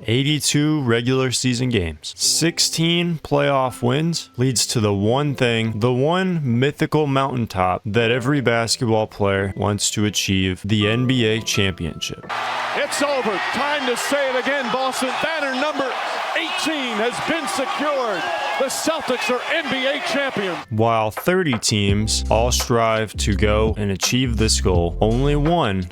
82 regular season games. 16 playoff wins leads to the one thing, the one mythical mountaintop that every basketball player wants to achieve, the NBA championship. It's over. Time to say it again, Boston. Banner number 18 has been secured. The Celtics are NBA champions. While 30 teams all strive to go and achieve this goal, only one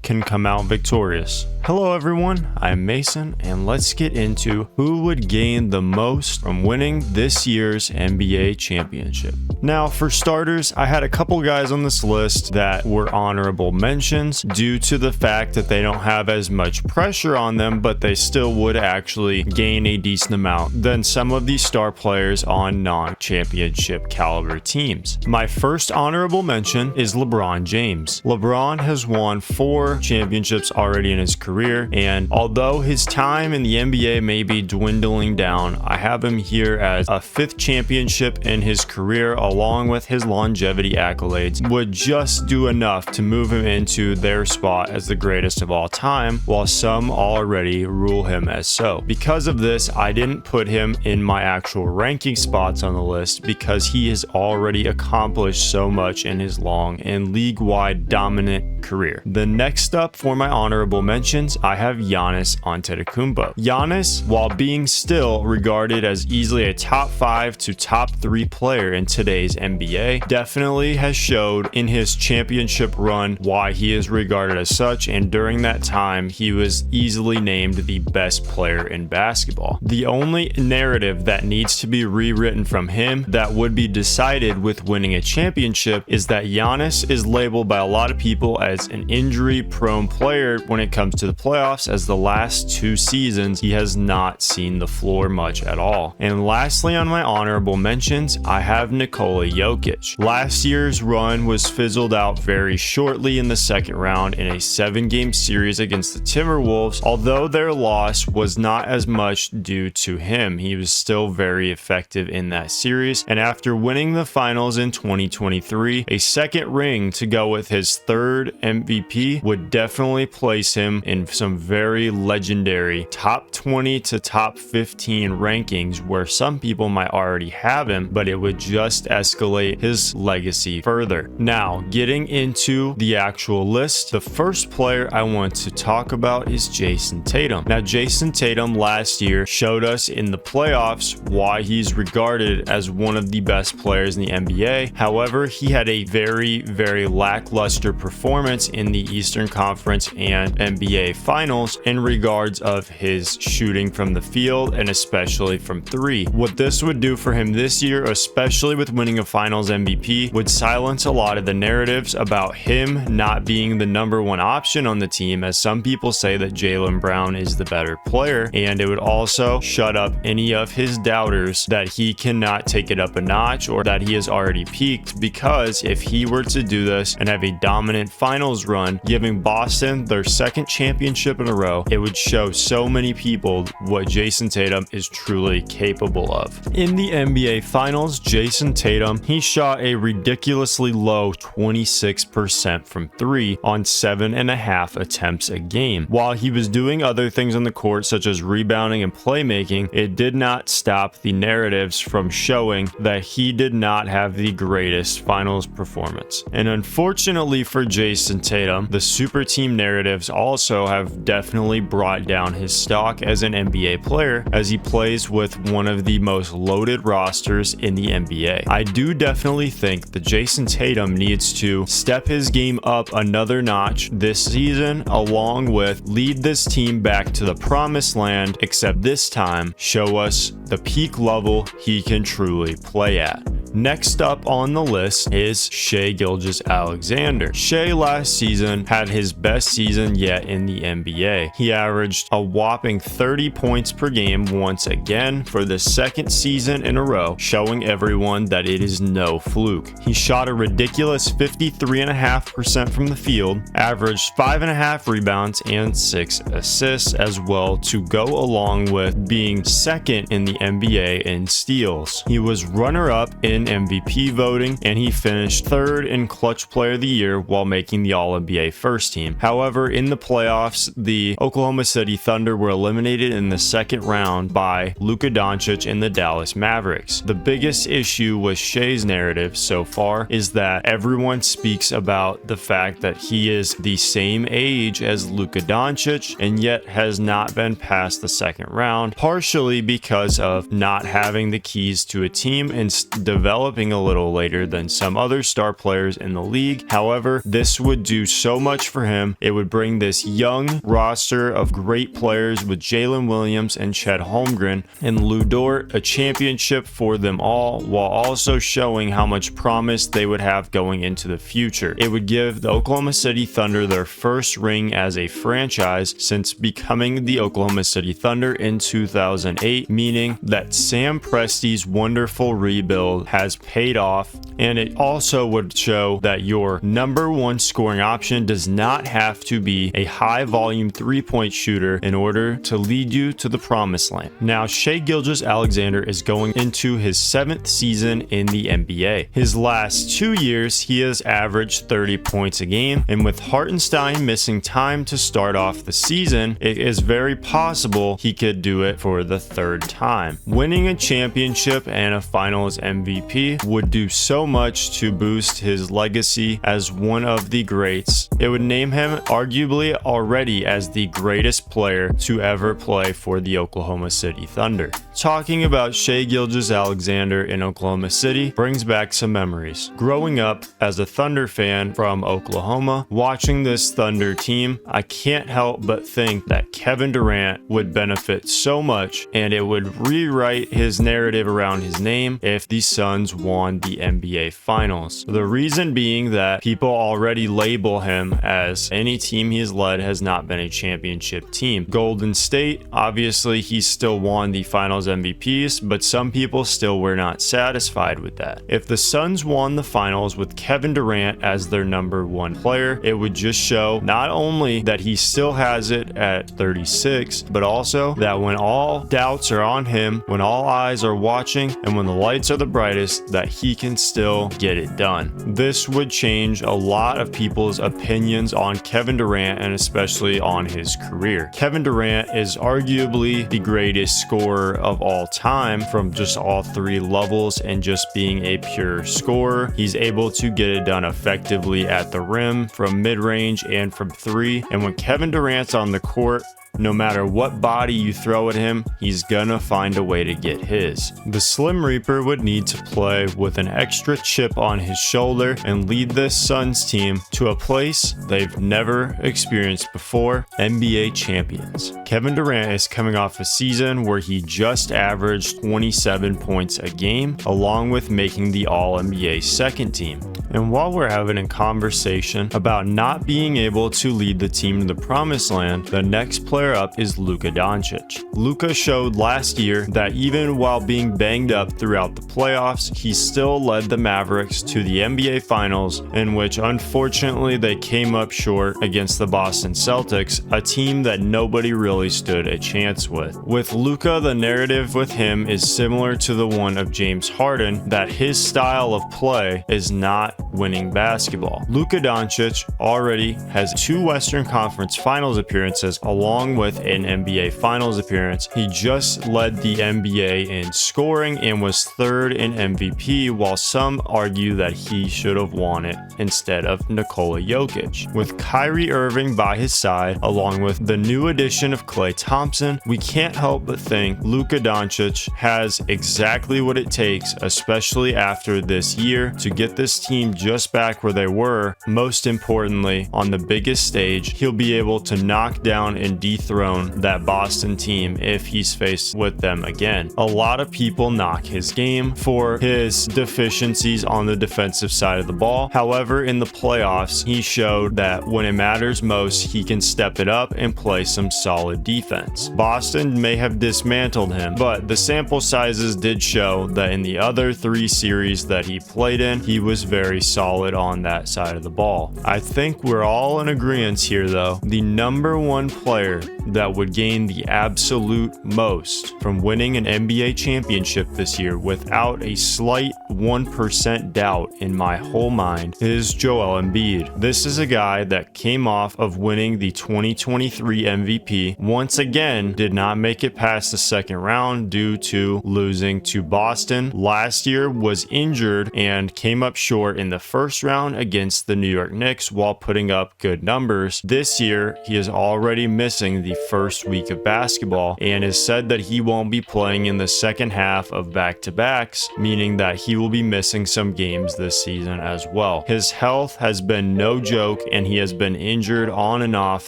can come out victorious. Hello everyone, I'm Mason, and let's get into who would gain the most from winning this year's NBA championship. Now, for starters, I had a couple guys on this list that were honorable mentions due to the fact that they don't have as much pressure on them, but they still would actually gain a decent amount than some of these star players on non-championship caliber teams. My first honorable mention is LeBron James. LeBron has won 4 championships already in his career, and although his time in the NBA may be dwindling down, I have him here as a 5th championship in his career, along with his longevity accolades, would just do enough to move him into their spot as the greatest of all time, while some already rule him as so. Because of this, I didn't put him in my actual ranking spots on the list because he has already accomplished so much in his long and league-wide dominant career. The next up for my honorable mentions, I have Giannis Antetokounmpo. Giannis, while being still regarded as easily a top 5 to top 3 player in today's NBA, definitely has showed in his championship run why he is regarded as such, and during that time he was easily named the best player in basketball. The only narrative that needs to be rewritten from him that would be decided with winning a championship is that Giannis is labeled by a lot of people as an injury-prone player when it comes to the playoffs, as the last 2 seasons he has not seen the floor much at all. And lastly, on my honorable mentions, I have Nikola Jokic. Last year's run was fizzled out very shortly in the second round in a 7-game series against the Timberwolves. Although their loss was not as much due to him, he was still very effective in that series, and after winning the finals in 2023, a second ring to go with his 3rd MVP would definitely place him in some very legendary top 20 to top 15 rankings, where some people might already have him, but it would just escalate his legacy further. Now, getting into the actual list, the first player I want to talk about is Jayson Tatum. Now, Jayson Tatum last year showed us in the playoffs why he's regarded as one of the best players in the NBA. However, he had a very, very lackluster performance in the Eastern Conference and NBA Finals in regards of his shooting from the field and especially from 3. What this would do for him this year, especially with winning a Finals MVP, would silence a lot of the narratives about him not being the number 1 option on the team, as some people say that Jaylen Brown is the better player, and it would also shut up any of his doubters that he cannot take it up a notch or that he has already peaked, because if he were to do this and have a dominant Finals run, giving Boston their 2nd championship in a row, it would show so many people what Jayson Tatum is truly capable of. In the NBA Finals, Jayson Tatum, he shot a ridiculously low 26% from 3 on 7.5 attempts a game. While he was doing other things on the court such as rebounding and playmaking, it did not stop the narratives from showing that he did not have the greatest Finals performance. And unfortunately for Jayson Tatum, the super team narratives also have definitely brought down his stock as an NBA player, as he plays with one of the most loaded rosters in the NBA. I do definitely think that Jayson Tatum needs to step his game up another notch this season, along with lead this team back to the promised land, except this time show us the peak level he can truly play at. Next up on the list is Shai Gilgeous-Alexander. Shai last season had his best season yet in the NBA. He averaged a whopping 30 points per game once again for the 2nd season in a row, showing everyone that it is no fluke. He shot a ridiculous 53.5% from the field, averaged 5.5 rebounds and 6 assists as well, to go along with being 2nd in the NBA in steals. He was runner-up in in MVP voting, and he finished third in Clutch Player of the Year while making the All-NBA first team. However, in the playoffs, the Oklahoma City Thunder were eliminated in the second round by Luca Dončić and the Dallas Mavericks. The biggest issue with Shai's narrative so far is that everyone speaks about the fact that he is the same age as Luca Dončić and yet has not been past the second round, partially because of not having the keys to a team and developing a little later than some other star players in the league. However, this would do so much for him. It would bring this young roster of great players with Jalen Williams and Chet Holmgren and Lu Dort a championship for them all, while also showing how much promise they would have going into the future. It would give the Oklahoma City Thunder their first ring as a franchise since becoming the Oklahoma City Thunder in 2008, meaning that Sam Presti's wonderful rebuild has paid off, and it also would show that your number one scoring option does not have to be a high volume three-point shooter in order to lead you to the promised land. Now, Shai Gilgeous-Alexander is going into his 7th season in the NBA. His last 2 years, he has averaged 30 points a game, and with Hartenstein missing time to start off the season, it is very possible he could do it for the third time. Winning a championship and a finals MVP would do so much to boost his legacy as one of the greats. It would name him arguably already as the greatest player to ever play for the Oklahoma City Thunder. Talking about Shai Gilgeous-Alexander in Oklahoma City brings back some memories. Growing up as a Thunder fan from Oklahoma, watching this Thunder team, I can't help but think that Kevin Durant would benefit so much, and it would rewrite his narrative around his name if the Suns won the NBA Finals. The reason being that people already label him as any team he's led has not been a championship team. Golden State, obviously he still won the Finals MVPs, but some people still were not satisfied with that. If the Suns won the Finals with Kevin Durant as their number one player, it would just show not only that he still has it at 36, but also that when all doubts are on him, when all eyes are watching, and when the lights are the brightest, that he can still get it done. This would change a lot of people's opinions on Kevin Durant and especially on his career. Kevin Durant is arguably the greatest scorer of all time from just all three levels, and just being a pure scorer, he's able to get it done effectively at the rim, from mid-range, and from three. And when Kevin Durant's on the court, no matter what body you throw at him, he's gonna find a way to get his. The Slim Reaper would need to play with an extra chip on his shoulder and lead this Suns team to a place they've never experienced before: NBA champions. Kevin Durant is coming off a season where he just averaged 27 points a game, along with making the All-NBA second team. And while we're having a conversation about not being able to lead the team to the promised land, the next player up is Luca Dončić. Luca showed last year that even while being banged up throughout the playoffs, he still led the Mavericks to the NBA Finals, in which unfortunately they came up short against the Boston Celtics, a team that nobody really stood a chance with. With Luca, the narrative with him is similar to the one of James Harden, that his style of play is not winning basketball. Luca Dončić already has 2 Western Conference Finals appearances along with an NBA Finals appearance. He just led the NBA in scoring and was 3rd in MVP, while some argue that he should have won it instead of Nikola Jokic. With Kyrie Irving by his side, along with the new addition of Klay Thompson, we can't help but think Luca Dončić has exactly what it takes, especially after this year, to get this team just back where they were. Most importantly, on the biggest stage, he'll be able to knock down and dethrone that Boston team if he's faced with them again. A lot of people knock his game for his deficiencies on the defensive side of the ball. However, in the playoffs, he showed that when it matters most, he can step it up and play some solid defense. Boston may have dismantled him, but the sample sizes did show that in the other 3 series that he played in, he was very solid on that side of the ball. I think we're all in agreement here though. The number one player that would gain the absolute most from winning an NBA championship this year without a slight 1% doubt in my whole mind is Joel Embiid. This is a guy that came off of winning the 2023 MVP, once again did not make it past the second round due to losing to Boston. Last year was injured and came up short in the first round against the New York Knicks while putting up good numbers. This year, he is already missing the first week of basketball and is said that he won't be playing in the second half of back-to-backs, meaning that he will be missing some games this season as well. His health has been no joke and he has been injured on and off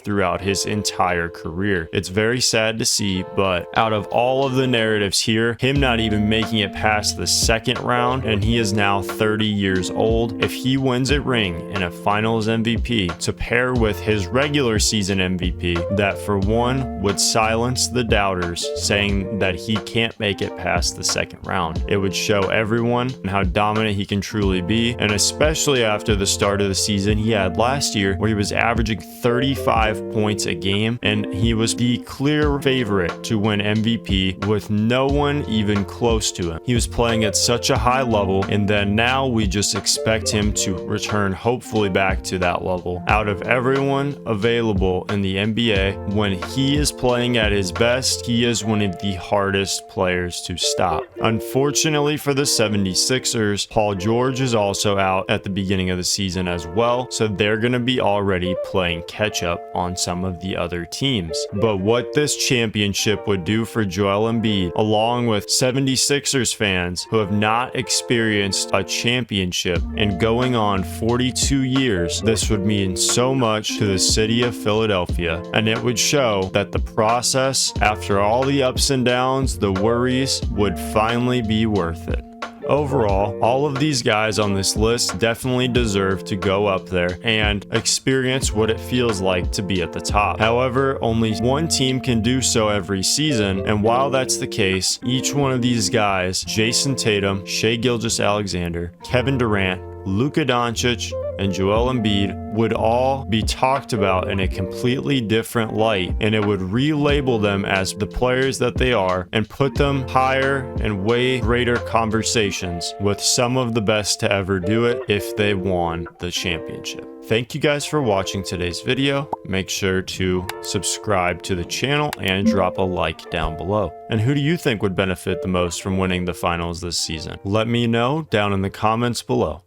throughout his entire career. It's very sad to see, but out of all of the narratives here, him not even making it past the second round, and he is now 30 years old. If he wins a ring and a finals MVP to pair with his regular season MVP, that for one would silence the doubters saying that he can't make it past the second round. It would show everyone how dominant he can truly be, and especially after the start of the season he had last year where he was averaging 35 points a game and he was the clear favorite to win MVP with no one even close to him. He was playing at such a high level, and then now we just expect him to return hopefully back to that level. Out of everyone available in the NBA, when he is playing at his best, he is one of the hardest players to stop. Unfortunately for the 76ers, Paul George is also out at the beginning of the season as well, so they're going to be already playing catch up on some of the other teams. But what this championship would do for Joel Embiid, along with 76ers fans who have not experienced a championship in going on 42 years, this would mean so much to the city of Philadelphia, and it would show that the process, after all the ups and downs, the worries, would finally be worth it. Overall, all of these guys on this list definitely deserve to go up there and experience what it feels like to be at the top. However, only one team can do so every season, and while that's the case, each one of these guys, Jayson Tatum, Shai Gilgeous-Alexander, Kevin Durant, Luca Dončić, and Joel Embiid would all be talked about in a completely different light, and it would relabel them as the players that they are and put them higher and way greater conversations with some of the best to ever do it if they won the championship. Thank you guys for watching today's video. Make sure to subscribe to the channel and drop a like down below. And who do you think would benefit the most from winning the finals this season? Let me know down in the comments below.